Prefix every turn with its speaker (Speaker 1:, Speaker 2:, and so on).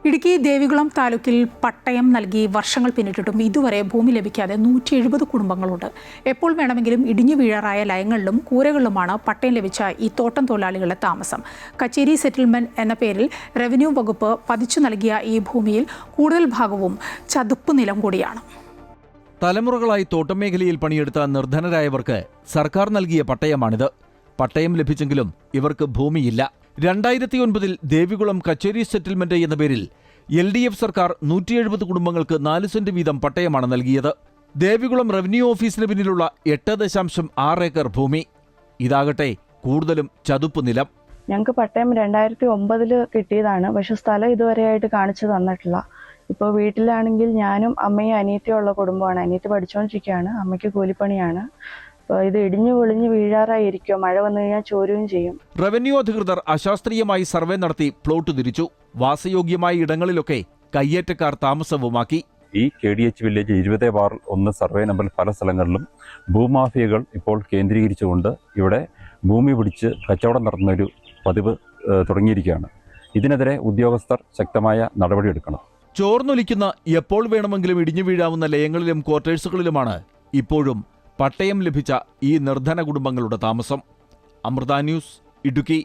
Speaker 1: ഇടുക്കി ദേവികുളം താലൂക്കിൽ പട്ടയം നൽകി വർഷങ്ങൾ പിന്നിട്ടിട്ടും ഇതുവരെ ഭൂമി ലഭിക്കാതെ 170 കുടുംബങ്ങളുണ്ട്. എപ്പോൾ വേണമെങ്കിലും ഇടിഞ്ഞു വീഴാറായ ലയങ്ങളിലും കൂരകളിലുമാണ് പട്ടയം ലഭിച്ച ഈ തോട്ടം തൊഴിലാളികളുടെ താമസം. കച്ചേരി സെറ്റിൽമെന്റ് എന്ന പേരിൽ റവന്യൂ വകുപ്പ് പതിച്ചു നൽകിയ ഈ ഭൂമിയിൽ കൂടുതൽ ഭാഗവും ചതുപ്പ് നിലം കൂടിയാണ്.
Speaker 2: തലമുറകളായി തോട്ടം മേഖലയിൽ പണിയെടുത്ത നിർധനരായവർക്ക് സർക്കാർ നൽകിയ പട്ടയമാണിത്. പട്ടയം ലഭിച്ചെങ്കിലും ഇവർക്ക് ഭൂമിയില്ല. 2009 ദേവികുളം കച്ചേരി സെറ്റിൽമെന്റ് എന്ന പേരിൽ LDF സർക്കാർ 170 കുടുംബങ്ങൾക്ക് 4 സെന്റ് വീതം പട്ടയമാണ് നൽകിയത്. ദേവികുളം റവന്യൂ ഓഫീസിന് പിന്നിലുള്ള 8.6 ഏക്കർ ഭൂമി. ഇതാകട്ടെ കൂടുതലും ചതുപ്പ് നിലം.
Speaker 3: ഞങ്ങൾക്ക് പട്ടയം 2009 കിട്ടിയതാണ്. പക്ഷെ സ്ഥലം ഇതുവരെയായിട്ട് കാണിച്ചു തന്നിട്ടില്ല. ഇപ്പോൾ വീട്ടിലാണെങ്കിൽ ഞാനും അമ്മയും അനിയത്തിയുള്ള കുടുംബമാണ്. അനിയത്തി പഠിച്ചുകൊണ്ടിരിക്കുകയാണ്, അമ്മയ്ക്ക് കൂലിപ്പണിയാണ്. ഇത് ഇടിഞ്ഞു പൊളിഞ്ഞ് വീഴാറായിരിക്കും. മഴ വന്നു കഴിഞ്ഞാൽ ചോരുകയും ചെയ്യും.
Speaker 2: റവന്യൂ അധികൃതർ അശാസ്ത്രീയമായി സർവേ നടത്തി പ്ലോട്ട് തിരിച്ചു. വാസയോഗ്യമായ ഇടങ്ങളിലൊക്കെ കയ്യേറ്റക്കാർ താമസവുമാക്കി.
Speaker 4: ഈ KDH വില്ലേജ് 20/1 സർവേ നമ്പറിൽ പല സ്ഥലങ്ങളിലും ഭൂമാഫിയകൾ ഇപ്പോൾ കേന്ദ്രീകരിച്ചുകൊണ്ട് ഇവിടെ ഭൂമി പിടിച്ച് കച്ചവടം നടത്തുന്നൊരു പതിവ് തുടങ്ങിയിരിക്കുകയാണ്. ഇതിനെതിരെ ഉദ്യോഗസ്ഥർ ശക്തമായ നടപടിയെടുക്കണം.
Speaker 2: ചോർന്നൊലിക്കുന്ന എപ്പോൾ വേണമെങ്കിലും ഇടിഞ്ഞു വീഴാവുന്ന ലയങ്ങളിലും ക്വാർട്ടേഴ്സുകളിലുമാണ് ഇപ്പോഴും പട്ടയം ലഭിച്ച ഈ നിർധന കുടുംബങ്ങളുടെ താമസം. അമൃത ന്യൂസ്, ഇടുക്കി.